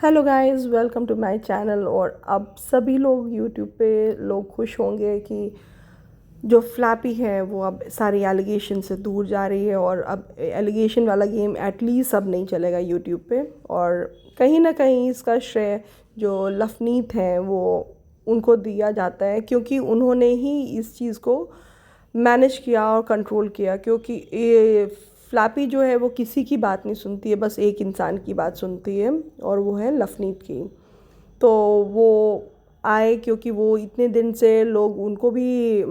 Hello guys, welcome to my channel. और अब सभी लोग यूट्यूब पे लोग खुश होंगे कि जो फ्लैपी है वो अब सारी एलिगेशन से दूर जा रही है और अब एलिगेशन वाला गेम एटलीस्ट अब नहीं चलेगा यूट्यूब पे। और कहीं ना कहीं इसका श्रेय जो लफनीत हैं वो उनको दिया जाता है, क्योंकि उन्होंने ही इस चीज़ को मैनेज किया और कंट्रोल किया। क्योंकि ये फ्लैपी जो है वो किसी की बात नहीं सुनती है, बस एक इंसान की बात सुनती है और वो है लफनीत की। तो वो आए क्योंकि वो इतने दिन से लोग उनको भी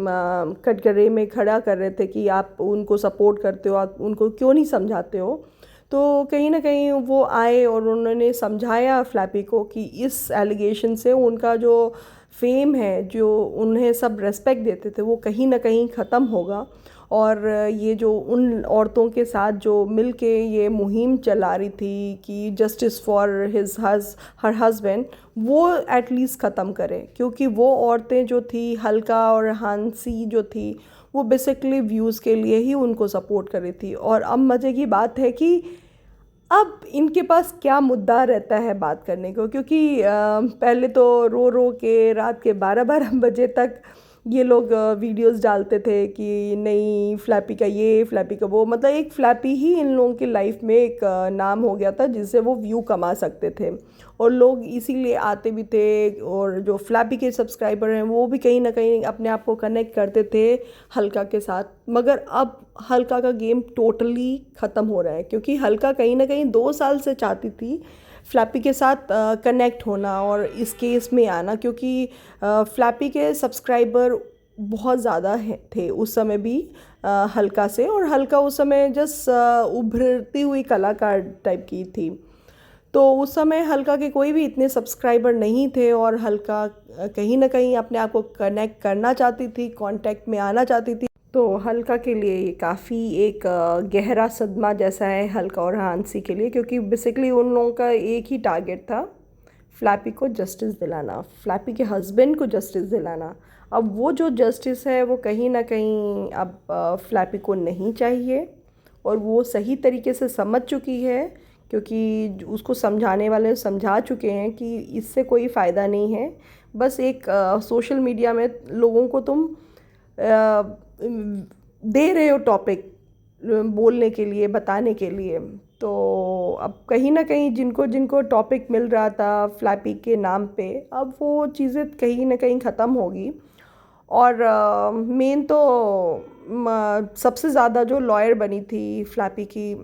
कटघरे में खड़ा कर रहे थे कि आप उनको सपोर्ट करते हो, आप उनको क्यों नहीं समझाते हो। तो कहीं ना कहीं वो आए और उन्होंने समझाया फ्लैपी को कि इस एलिगेशन से उनका जो फेम है, जो उन्हें सब रेस्पेक्ट देते थे, वो कहीं ना कहीं ख़त्म होगा। और ये जो उन औरतों के साथ जो मिल के ये मुहिम चला रही थी कि जस्टिस फॉर हर हस्बैंड, वो एटलीस्ट ख़त्म करे। क्योंकि वो औरतें जो थी, हल्का और हांसी जो थी, वो बेसिकली व्यूज़ के लिए ही उनको सपोर्ट कर रही थी। और अब मज़े की बात है कि अब इनके पास क्या मुद्दा रहता है बात करने को। क्योंकि पहले तो रो रो के रात के 12-12 बजे तक ये लोग वीडियोस डालते थे कि नहीं फ्लैपी का ये, फ्लैपी का वो। मतलब एक फ्लैपी ही इन लोगों की लाइफ में एक नाम हो गया था जिससे वो व्यू कमा सकते थे। और लोग इसीलिए आते भी थे। और जो फ्लैपी के सब्सक्राइबर हैं वो भी कहीं ना कहीं अपने आप को कनेक्ट करते थे हल्का के साथ। मगर अब हल्का का गेम टोटली ख़त्म हो रहा है, क्योंकि हल्का कहीं ना कहीं 2 साल से चाहती थी फ्लैपी के साथ कनेक्ट होना और इस केस में आना। क्योंकि फ्लैपी के सब्सक्राइबर बहुत ज़्यादा थे उस समय भी हल्का से। और हल्का उस समय जस्ट उभरती हुई कलाकार टाइप की थी। तो उस समय हल्का के कोई भी इतने सब्सक्राइबर नहीं थे और हल्का कहीं ना कहीं अपने आप को कनेक्ट करना चाहती थी, कांटेक्ट में आना चाहती थी। तो हल्का के लिए ये काफ़ी एक गहरा सदमा जैसा है, हल्का और हांसी के लिए। क्योंकि बेसिकली उन लोगों का एक ही टारगेट था, फ्लैपी को जस्टिस दिलाना, फ्लैपी के हस्बैंड को जस्टिस दिलाना। अब वो जो जस्टिस है वो कहीं ना कहीं अब फ्लैपी को नहीं चाहिए। और वो सही तरीके से समझ चुकी है, क्योंकि उसको समझाने वाले समझा चुके हैं कि इससे कोई फ़ायदा नहीं है। बस एक सोशल मीडिया में लोगों को तुम दे रहे हो टॉपिक बोलने के लिए, बताने के लिए। तो अब कहीं ना कहीं जिनको जिनको टॉपिक मिल रहा था फ्लैपी के नाम पे, अब वो चीज़ें कहीं ना कहीं ख़त्म होगी। और मेन तो सबसे ज़्यादा जो लॉयर बनी थी फ्लैपी की,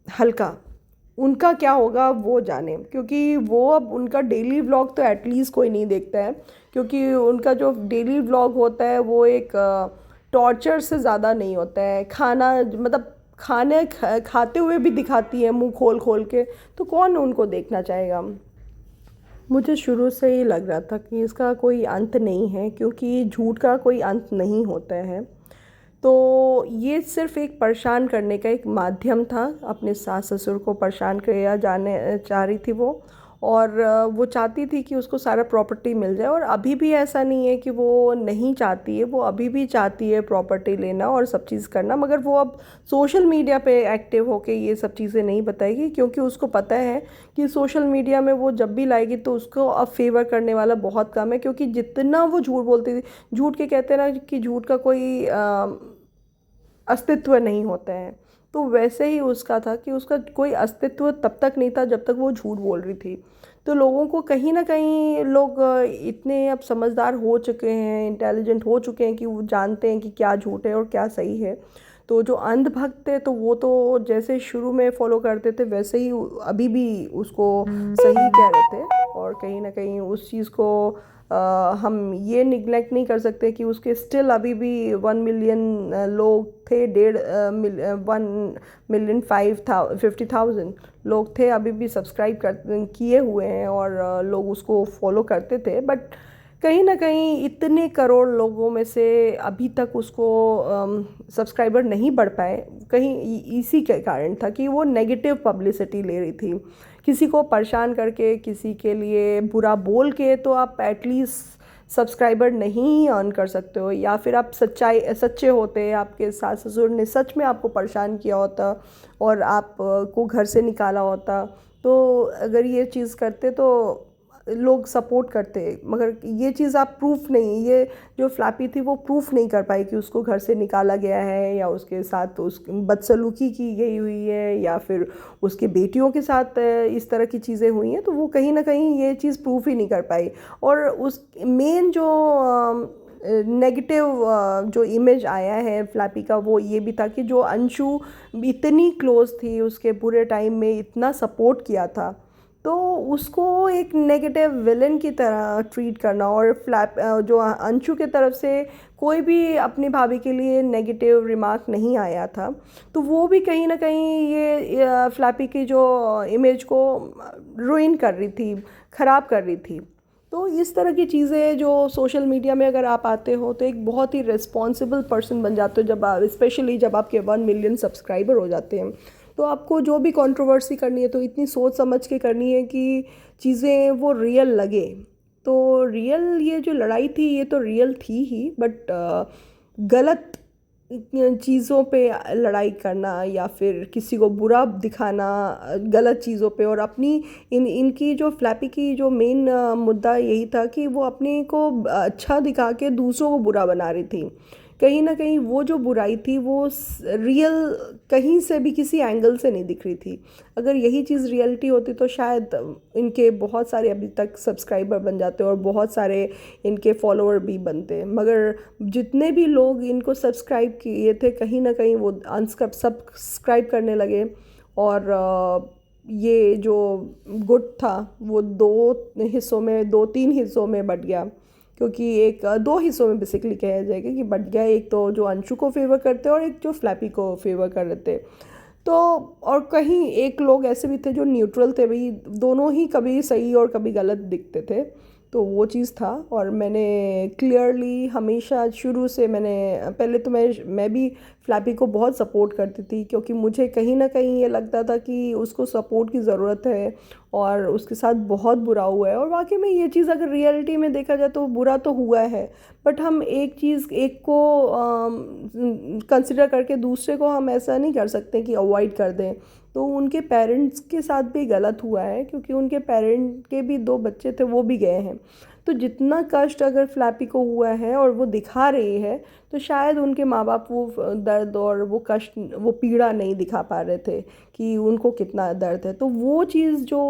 हल्का, उनका क्या होगा वो जाने। क्योंकि वो अब उनका डेली व्लॉग तो एटलीस्ट कोई नहीं देखता है। क्योंकि उनका जो डेली व्लॉग होता है वो एक टॉर्चर से ज़्यादा नहीं होता है। खाना मतलब खाने खाते हुए भी दिखाती है मुंह खोल खोल के, तो कौन उनको देखना चाहेगा। मुझे शुरू से ही लग रहा था कि इसका कोई अंत नहीं है, क्योंकि झूठ का कोई अंत नहीं होता है। तो ये सिर्फ़ एक परेशान करने का एक माध्यम था। अपने सास ससुर को परेशान किया जाने चाह रही थी वो। और वो चाहती थी कि उसको सारा प्रॉपर्टी मिल जाए। और अभी भी ऐसा नहीं है कि वो नहीं चाहती है, वो अभी भी चाहती है प्रॉपर्टी लेना और सब चीज़ करना। मगर वो अब सोशल मीडिया पे एक्टिव होके ये सब चीज़ें नहीं बताएगी, क्योंकि उसको पता है कि सोशल मीडिया में वो जब भी लाएगी तो उसको अब फेवर करने वाला बहुत कम है। क्योंकि जितना वो झूठ बोलती थी, झूठ के कहते हैं ना कि झूठ का कोई अस्तित्व नहीं होता है, तो वैसे ही उसका था कि उसका कोई अस्तित्व तब तक नहीं था जब तक वो झूठ बोल रही थी। तो लोगों को कहीं ना कहीं लोग इतने अब समझदार हो चुके हैं, इंटेलिजेंट हो चुके हैं कि वो जानते हैं कि क्या झूठ है और क्या सही है। तो जो अंधभक्त थे तो वो तो जैसे शुरू में फॉलो करते थे वैसे ही अभी भी उसको सही कह रहे थे। और कहीं ना कहीं उस चीज़ को हम ये निगलेक्ट नहीं कर सकते कि उसके स्टिल अभी भी 1 मिलियन लोग थे, 1,50,000 लोग थे अभी भी सब्सक्राइब कर किए हुए हैं। और लोग उसको फॉलो करते थे। बट कहीं ना कहीं इतने करोड़ लोगों में से अभी तक उसको सब्सक्राइबर नहीं बढ़ पाए। कहीं इसी के कारण था कि वो नेगेटिव पब्लिसिटी ले रही थी। किसी को परेशान करके, किसी के लिए बुरा बोल के तो आप एटलीस्ट सब्सक्राइबर नहीं अर्न कर सकते हो। या फिर आप सच्चे होते, आपके सास ससुर ने सच में आपको परेशान किया होता और आप को घर से निकाला होता, तो अगर ये चीज़ करते तो लोग सपोर्ट करते, मगर ये चीज़ आप प्रूफ नहीं, ये जो फ्लैपी थी वो प्रूफ नहीं कर पाई कि उसको घर से निकाला गया है या उसके साथ उस बदसलूकी की गई हुई है या फिर उसके बेटियों के साथ इस तरह की चीज़ें हुई हैं, तो वो कहीं ना कहीं ये चीज़ प्रूफ ही नहीं कर पाई। और उस मेन जो नेगेटिव जो इमेज आया है फ्लैपी का वो ये भी था कि जो अंशु इतनी क्लोज थी, उसके पूरे टाइम में इतना सपोर्ट किया था, तो उसको एक नेगेटिव विलन की तरह ट्रीट करना। और जो अंशु के तरफ से कोई भी अपनी भाभी के लिए नेगेटिव रिमार्क नहीं आया था, तो वो भी कहीं ना कहीं ये फ्लैपी की जो इमेज को रुइन कर रही थी, ख़राब कर रही थी। तो इस तरह की चीज़ें जो सोशल मीडिया में अगर आप आते हो तो एक बहुत ही रिस्पॉन्सिबल पर्सन बन जाते हो, जब आप स्पेशली जब आपके 1 मिलियन सब्सक्राइबर हो जाते हैं, तो आपको जो भी कंट्रोवर्सी करनी है तो इतनी सोच समझ के करनी है कि चीज़ें वो रियल लगे। तो रियल ये जो लड़ाई थी ये तो रियल थी ही, बट गलत चीज़ों पे लड़ाई करना या फिर किसी को बुरा दिखाना गलत चीज़ों पे, और अपनी इनकी जो फ्लैपी की जो मेन मुद्दा यही था कि वो अपने को अच्छा दिखा के दूसरों को बुरा बना रही थी। कहीं ना कहीं वो जो बुराई थी वो रियल कहीं से भी किसी एंगल से नहीं दिख रही थी। अगर यही चीज़ रियलिटी होती तो शायद इनके बहुत सारे अभी तक सब्सक्राइबर बन जाते और बहुत सारे इनके फॉलोअर भी बनते, मगर जितने भी लोग इनको सब्सक्राइब किए थे कहीं ना कहीं वो अनसब्सक्राइब करने लगे। और ये जो गुट था वो 2-3 हिस्सों में बट गया, क्योंकि एक 2 हिस्सों में बेसिकली कहा जाएगा कि बट गया, एक तो जो अंशु को फेवर करते और एक जो फ्लैपी को फेवर कर रहे थे। तो और कहीं एक लोग ऐसे भी थे जो न्यूट्रल थे, भाई दोनों ही कभी सही और कभी गलत दिखते थे, तो वो चीज़ था। और मैंने क्लियरली हमेशा शुरू से पहले तो मैं भी फ्लैपी को बहुत सपोर्ट करती थी, क्योंकि मुझे कहीं ना कहीं ये लगता था कि उसको सपोर्ट की ज़रूरत है और उसके साथ बहुत बुरा हुआ है। और वाकई में ये चीज़ अगर रियलिटी में देखा जाए तो बुरा तो हुआ है, बट हम एक को कंसिडर करके दूसरे को हम ऐसा नहीं कर सकते कि अवॉइड कर दें। तो उनके पेरेंट्स के साथ भी गलत हुआ है, क्योंकि उनके पेरेंट के भी 2 बच्चे थे, वो भी गए हैं। तो जितना कष्ट अगर फ्लैपी को हुआ है और वो दिखा रही है, तो शायद उनके माँ बाप वो दर्द और वो कष्ट, वो पीड़ा नहीं दिखा पा रहे थे कि उनको कितना दर्द है। तो वो चीज़ जो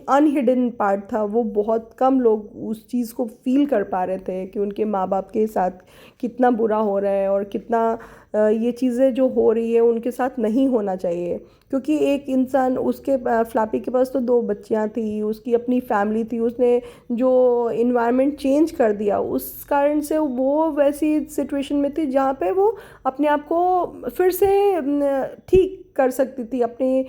अनहिडन पार्ट था वो बहुत कम लोग उस चीज़ को फील कर पा रहे थे कि उनके माँ बाप के साथ कितना बुरा हो रहा है और कितना ये चीज़ें जो हो रही है उनके साथ नहीं होना चाहिए। क्योंकि एक इंसान, उसके फ्लैपी के पास तो 2 बच्चियां थी, उसकी अपनी फैमिली थी, उसने जो इन्वायरमेंट चेंज कर दिया उस कारण से वो वैसी सिचुएशन में थी जहाँ पे वो अपने आप को फिर से ठीक कर सकती थी, अपने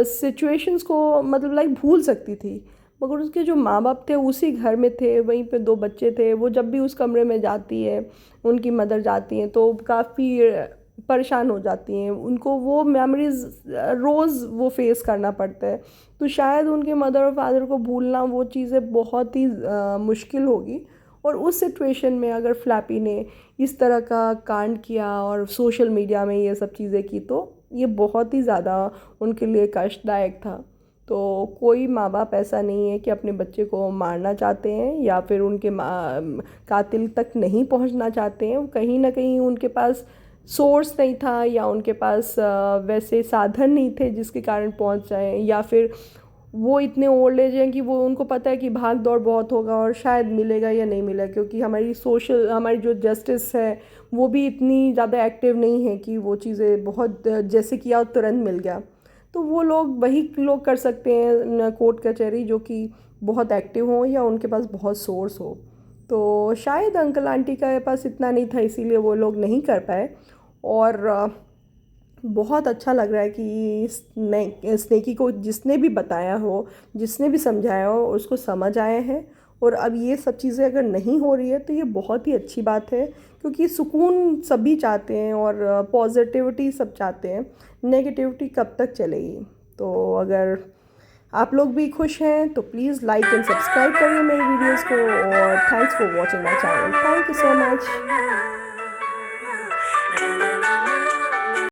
सिचुएशंस को मतलब लाइक भूल सकती थी। मगर उसके जो माँ बाप थे उसी घर में थे, वहीं पे 2 बच्चे थे, वो जब भी उस कमरे में जाती है, उनकी मदर जाती हैं तो काफ़ी परेशान हो जाती हैं, उनको वो मेमोरीज रोज़ वो फेस करना पड़ता है। तो शायद उनके मदर और फादर को भूलना वो चीज़ें बहुत ही मुश्किल होगी। और उस सिचुएशन में अगर फ्लैपी ने इस तरह का कांड किया और सोशल मीडिया में ये सब चीज़ें की, तो ये बहुत ही ज़्यादा उनके लिए कष्टदायक था। तो कोई माँ बाप ऐसा नहीं है कि अपने बच्चे को मारना चाहते हैं या फिर उनके कातिल तक नहीं पहुंचना चाहते हैं। कहीं ना कहीं उनके पास सोर्स नहीं था या उनके पास वैसे साधन नहीं थे जिसके कारण पहुंच जाएं, या फिर वो इतने ओल्ड एज हैं कि वो उनको पता है कि भाग दौड़ बहुत होगा और शायद मिलेगा या नहीं मिलेगा, क्योंकि हमारी जो जस्टिस है वो भी इतनी ज़्यादा एक्टिव नहीं है कि वो चीज़ें बहुत जैसे किया तुरंत मिल गया। तो वो लोग वही लोग कर सकते हैं कोर्ट कचहरी जो कि बहुत एक्टिव हो या उनके पास बहुत सोर्स हो। तो शायद अंकल आंटी के पास इतना नहीं था, इसीलिए वो लोग नहीं कर पाए। और बहुत अच्छा लग रहा है कि स्नेकी को जिसने भी बताया हो, जिसने भी समझाया हो, उसको समझ आए हैं। और अब ये सब चीज़ें अगर नहीं हो रही है तो ये बहुत ही अच्छी बात है, क्योंकि सुकून सभी चाहते हैं और पॉजिटिविटी सब चाहते हैं, नेगेटिविटी कब तक चलेगी। तो अगर आप लोग भी खुश हैं तो प्लीज़ लाइक एंड सब्सक्राइब करिए मेरी वीडियोज़ को, और thanks for watching my channel. Thank you so much.